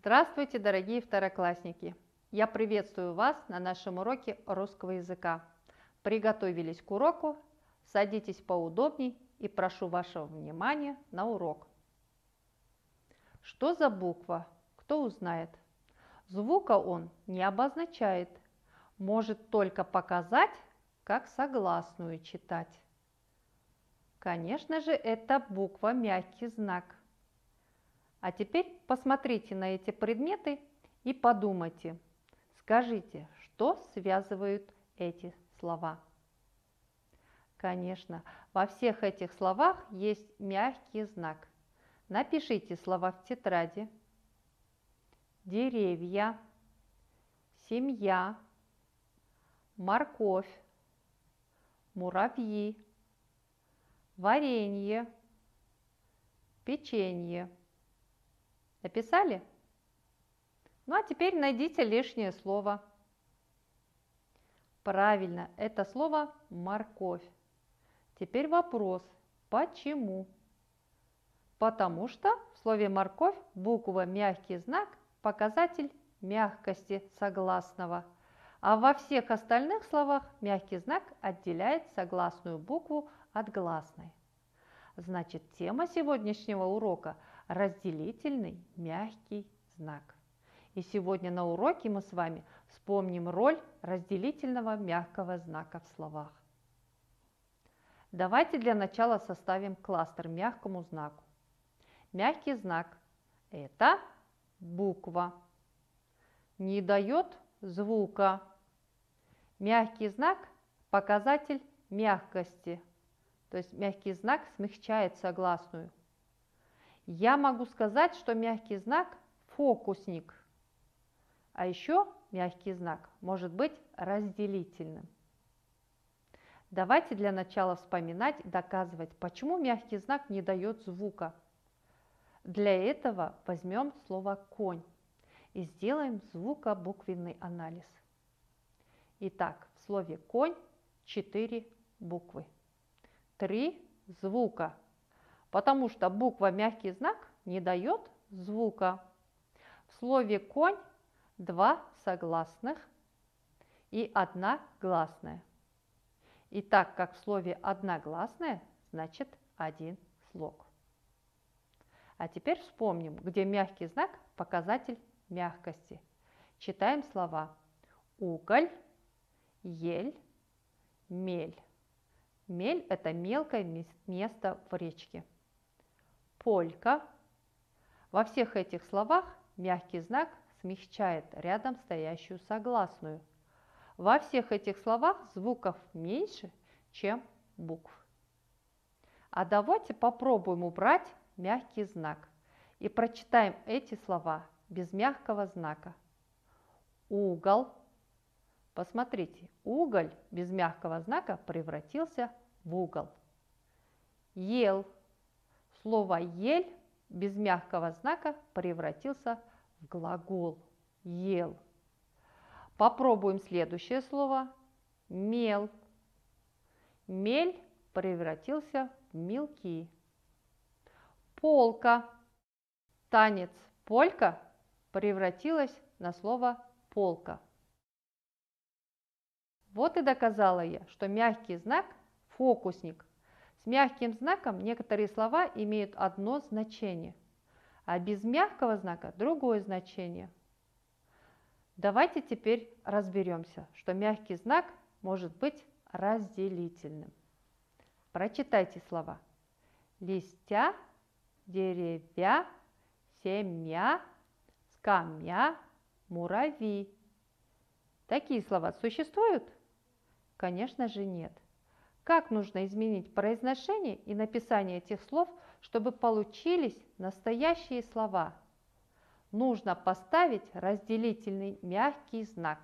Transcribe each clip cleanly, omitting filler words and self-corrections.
Здравствуйте, дорогие второклассники! Я приветствую вас на нашем уроке русского языка. Приготовились к уроку, садитесь поудобней и прошу вашего внимания на урок. Что за буква? Кто узнает? Звука он не обозначает, может только показать, как согласную читать. Конечно же, это буква мягкий знак. А теперь посмотрите на эти предметы и подумайте, скажите, что связывают эти слова. Конечно, во всех этих словах есть мягкий знак. Напишите слова в тетради. Деревья, семья, морковь, муравьи, варенье, печенье. Написали? Ну а теперь найдите лишнее слово. Правильно, это слово морковь. Теперь вопрос, почему? Потому что в слове морковь буква мягкий знак – показатель мягкости согласного, а во всех остальных словах мягкий знак отделяет согласную букву от гласной. Значит, тема сегодняшнего урока – разделительный мягкий знак. И сегодня на уроке мы с вами вспомним роль разделительного мягкого знака в словах. Давайте для начала составим кластер мягкому знаку. Мягкий знак – это буква, не дает звука. Мягкий знак – показатель мягкости, то есть мягкий знак смягчает согласную. Я могу сказать, что мягкий знак – фокусник, а еще мягкий знак может быть разделительным. Давайте для начала вспоминать и доказывать, почему мягкий знак не дает звука. Для этого возьмем слово «конь» и сделаем звукобуквенный анализ. Итак, в слове «конь» 4 буквы, 3 звука, потому что буква мягкий знак не дает звука. В слове «конь» 2 согласных и 1 гласная. И так как в слове одногласная, значит 1 слог. А теперь вспомним, где мягкий знак – показатель мягкости. Читаем слова: уголь, ель, мель. Мель – это мелкое место в речке. Полька. Во всех этих словах мягкий знак смягчает рядом стоящую согласную. Во всех этих словах звуков меньше, чем букв. А давайте попробуем убрать мягкий знак и прочитаем эти слова без мягкого знака. Угол. Посмотрите, уголь без мягкого знака превратился в угол. Ел. Слово ель без мягкого знака превратился в глагол ел. Попробуем следующее слово. Мел. Мель превратился в мелки. Полка. Танец полька превратилась на слово полка. Вот и доказала я, что мягкий знак – фокусник. С мягким знаком некоторые слова имеют одно значение, а без мягкого знака – другое значение. Давайте теперь разберемся, что мягкий знак может быть разделительным. Прочитайте слова: листья, деревья, семья, скамья, муравьи. Такие слова существуют? Конечно же нет. Как нужно изменить произношение и написание этих слов, чтобы получились настоящие слова? Нужно поставить разделительный мягкий знак,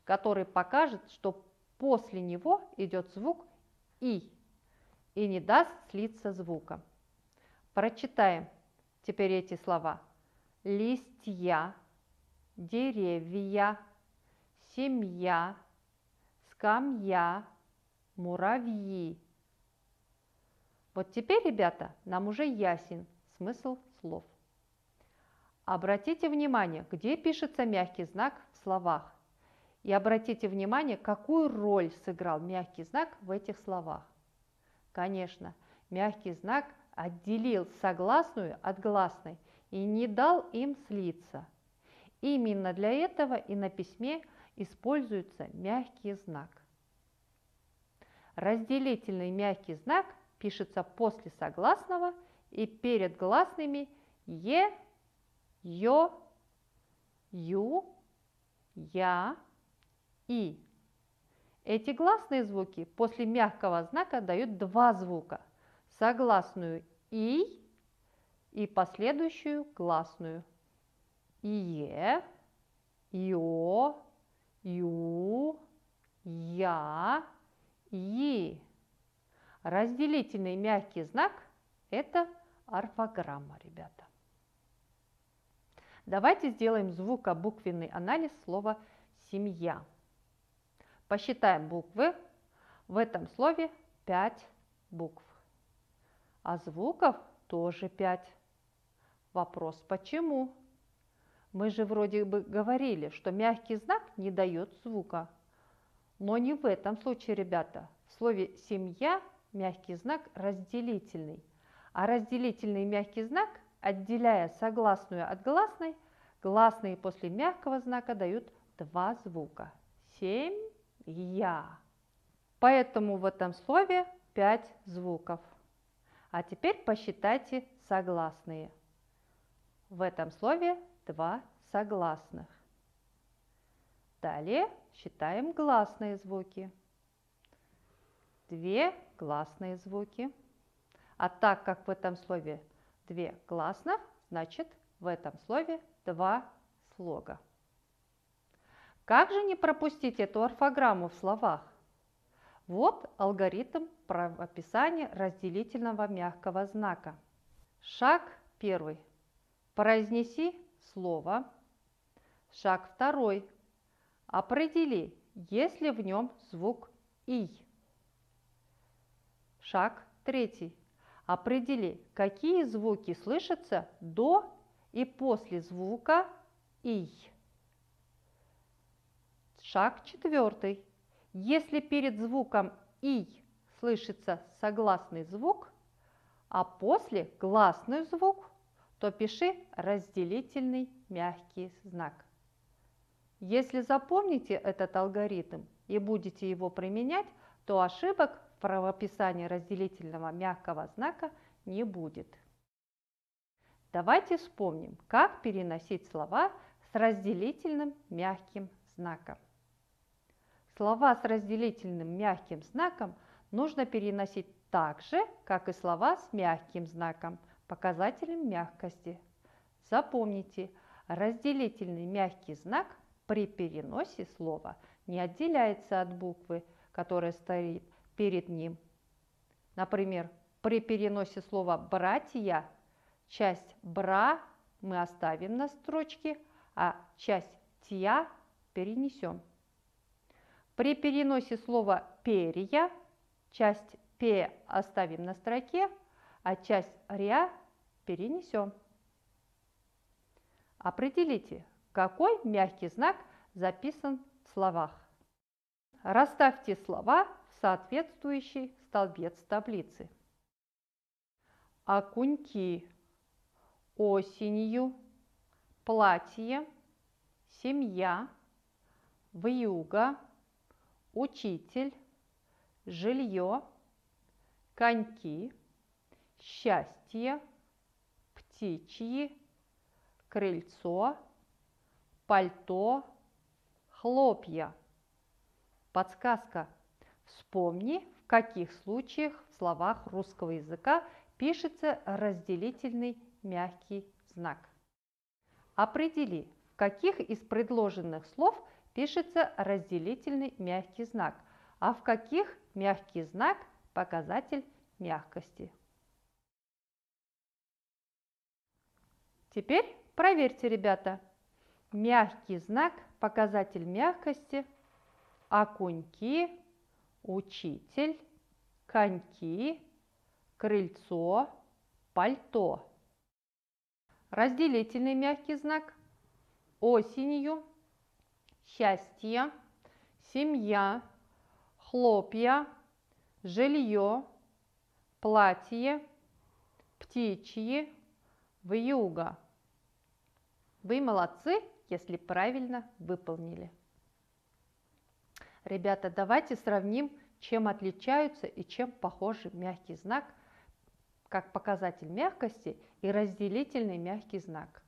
который покажет, что после него идет звук «и» и не даст слиться звуком. Прочитаем теперь эти слова: листья, деревья, семья, скамья, муравьи. Вот теперь, ребята, нам уже ясен смысл слов. Обратите внимание, где пишется мягкий знак в словах. И обратите внимание, какую роль сыграл мягкий знак в этих словах. Конечно, мягкий знак отделил согласную от гласной и не дал им слиться. Именно для этого и на письме используется мягкий знак. Разделительный мягкий знак пишется после согласного и перед гласными е, ё, ю, я, и. Эти гласные звуки после мягкого знака дают два звука – согласную и последующую гласную. Ие, ё, ю, я, и. Разделительный мягкий знак – это орфограмма, ребята. Давайте сделаем звукобуквенный анализ слова «семья». Посчитаем буквы. В этом слове 5 букв, а звуков тоже 5. Вопрос почему? Мы же вроде бы говорили, что мягкий знак не дает звука. Но не в этом случае, ребята. В слове «семья» мягкий знак разделительный, а разделительный мягкий знак, отделяя согласную от гласной, гласные после мягкого знака дают два звука – семья. Поэтому в этом слове 5 звуков. А теперь посчитайте согласные. В этом слове 2 согласных. Далее считаем гласные звуки. 2 гласные звуки. А так как в этом слове 2 гласных, значит в этом слове 2 слога. Как же не пропустить эту орфограмму в словах? Вот алгоритм правописания разделительного мягкого знака. Шаг 1. Произнеси слово. Шаг 2. Определи, есть ли в нем звук «и». Шаг 3. Определи, какие звуки слышатся до и после звука «и». Шаг 4. Если перед звуком «и» слышится согласный звук, а после гласный звук, то пиши разделительный мягкий знак. Если запомните этот алгоритм и будете его применять, то ошибок в правописании разделительного мягкого знака не будет. Давайте вспомним, как переносить слова с разделительным мягким знаком. Слова с разделительным мягким знаком нужно переносить так же, как и слова с мягким знаком, показателем мягкости. Запомните, разделительный мягкий знак при переносе слова не отделяется от буквы, которая стоит перед ним. Например, при переносе слова «братья» часть «бра» мы оставим на строчке, а часть «тя» перенесем. При переносе слова «перья» часть «п» оставим на строке, а часть «ря» перенесем. Определите, какой мягкий знак записан в словах. Расставьте слова в соответствующий столбец таблицы. Окуньки, осенью, платье, семья, вьюга, учитель, жилье, коньки, счастье, птичьи, крыльцо, пальто, хлопья. Подсказка. Вспомни, в каких случаях в словах русского языка пишется разделительный мягкий знак. Определи, в каких из предложенных слов пишется разделительный мягкий знак, а в каких мягкий знак – показатель мягкости. Теперь проверьте, ребята. Мягкий знак – показатель мягкости, окуньки, учитель, коньки, крыльцо, пальто. разделительный мягкий знак – осенью, счастье, семья, хлопья, жилье, платье, птичьи, вьюга. Вы молодцы, если правильно выполнили. Ребята, давайте сравним, чем отличаются и чем похожи мягкий знак, как показатель мягкости, и разделительный мягкий знак.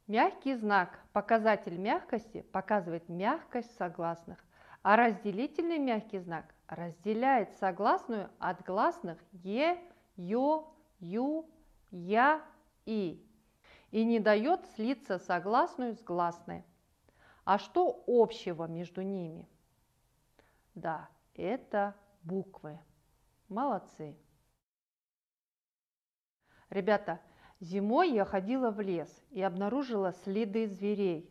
Мягкий знак, показатель мягкости, показывает мягкость согласных, а разделительный мягкий знак разделяет согласную от гласных е, ё, ю, я, и не дает слиться согласную с гласной. А что общего между ними? Да, это буквы. Молодцы. Ребята, зимой я ходила в лес и обнаружила следы зверей.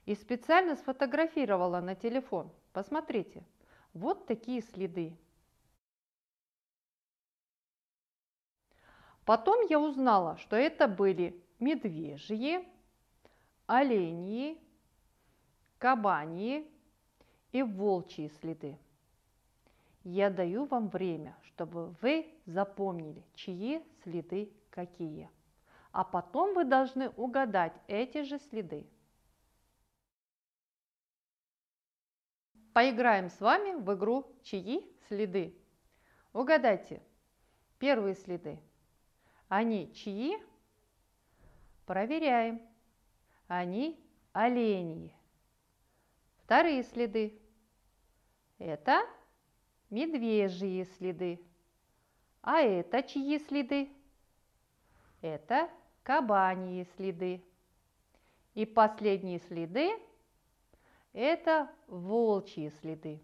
И специально сфотографировала на телефон. Посмотрите, вот такие следы. Потом я узнала, что это были медвежьи, оленьи, кабаньи и волчьи следы. Я даю вам время, чтобы вы запомнили, чьи следы какие. А потом вы должны угадать эти же следы. Поиграем с вами в игру «Чьи следы?». Угадайте, первые следы. Они чьи? Проверяем. Они оленьи. Вторые следы. Это медвежьи следы. А это чьи следы? Это кабаньи следы. И последние следы – это волчьи следы.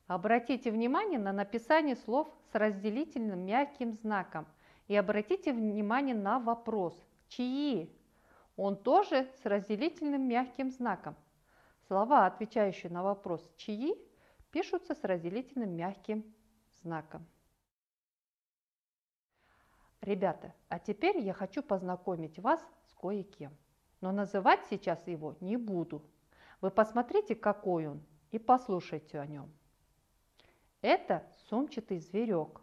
Обратите внимание на написание слов с разделительным мягким знаком и обратите внимание на вопрос «чьи?». Он тоже с разделительным мягким знаком. Слова, отвечающие на вопрос «чьи?», пишутся с разделительным мягким знаком. Ребята, а теперь я хочу познакомить вас с кое-кем, но называть сейчас его не буду. Вы посмотрите, какой он, и послушайте о нем. Это сумчатый зверек,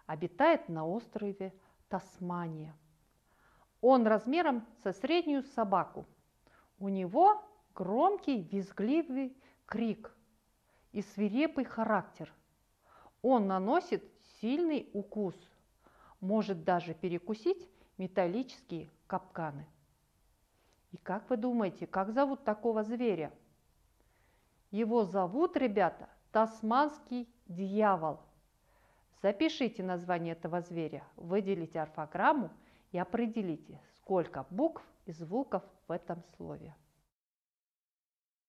обитает на острове Тасмания. Он размером со среднюю собаку. У него громкий визгливый крик и свирепый характер. Он наносит сильный укус, может даже перекусить металлические капканы. И как вы думаете, как зовут такого зверя? Его зовут, ребята, тасманский дьявол. Запишите название этого зверя, выделите орфограмму и определите, сколько букв и звуков в этом слове.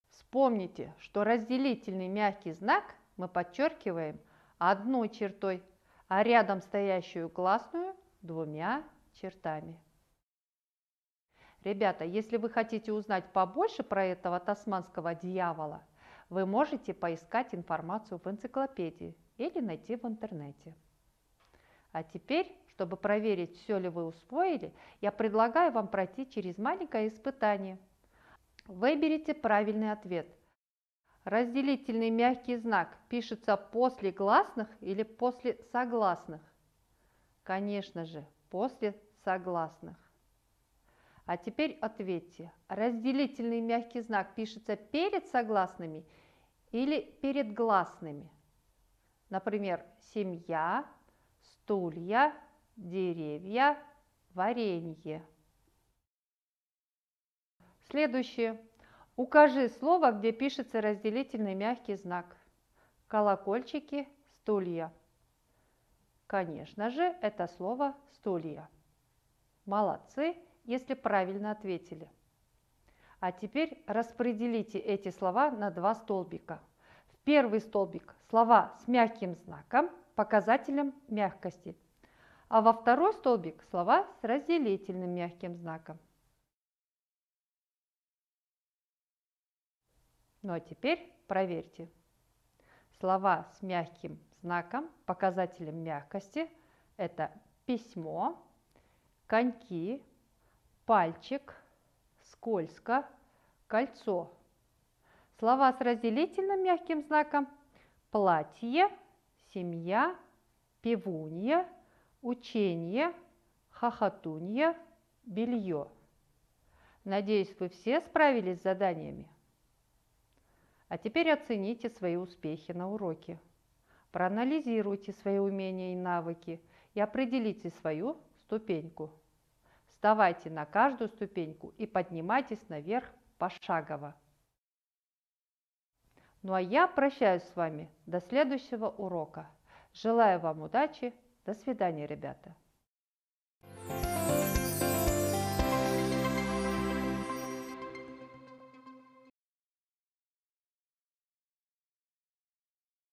Вспомните, что разделительный мягкий знак мы подчеркиваем одной чертой, а рядом стоящую гласную двумя чертами. Ребята, если вы хотите узнать побольше про этого тасманского дьявола, вы можете поискать информацию в энциклопедии или найти в интернете. А теперь, чтобы проверить, все ли вы усвоили, я предлагаю вам пройти через маленькое испытание. Выберите правильный ответ. Разделительный мягкий знак пишется после гласных или после согласных? Конечно же, после согласных. А теперь ответьте, разделительный мягкий знак пишется перед согласными или перед гласными? Например, семья, стулья, деревья, варенье. Следующее. Укажи слово, где пишется разделительный мягкий знак. Колокольчики, стулья. Конечно же, это слово стулья. Молодцы, если правильно ответили. А теперь распределите эти слова на два столбика. В первый столбик слова с мягким знаком, показателем мягкости, а во второй столбик слова с разделительным мягким знаком. Ну а теперь проверьте. Слова с мягким знаком, показателем мягкости – это письмо, коньки, пальчик, скользко, кольцо. Слова с разделительным мягким знаком: платье, семья, пивунья, ученье, хохотунья, белье. Надеюсь, вы все справились с заданиями. А теперь оцените свои успехи на уроке. Проанализируйте свои умения и навыки и определите свою ступеньку. Вставайте на каждую ступеньку и поднимайтесь наверх пошагово. Ну а я прощаюсь с вами до следующего урока. Желаю вам удачи. До свидания, ребята.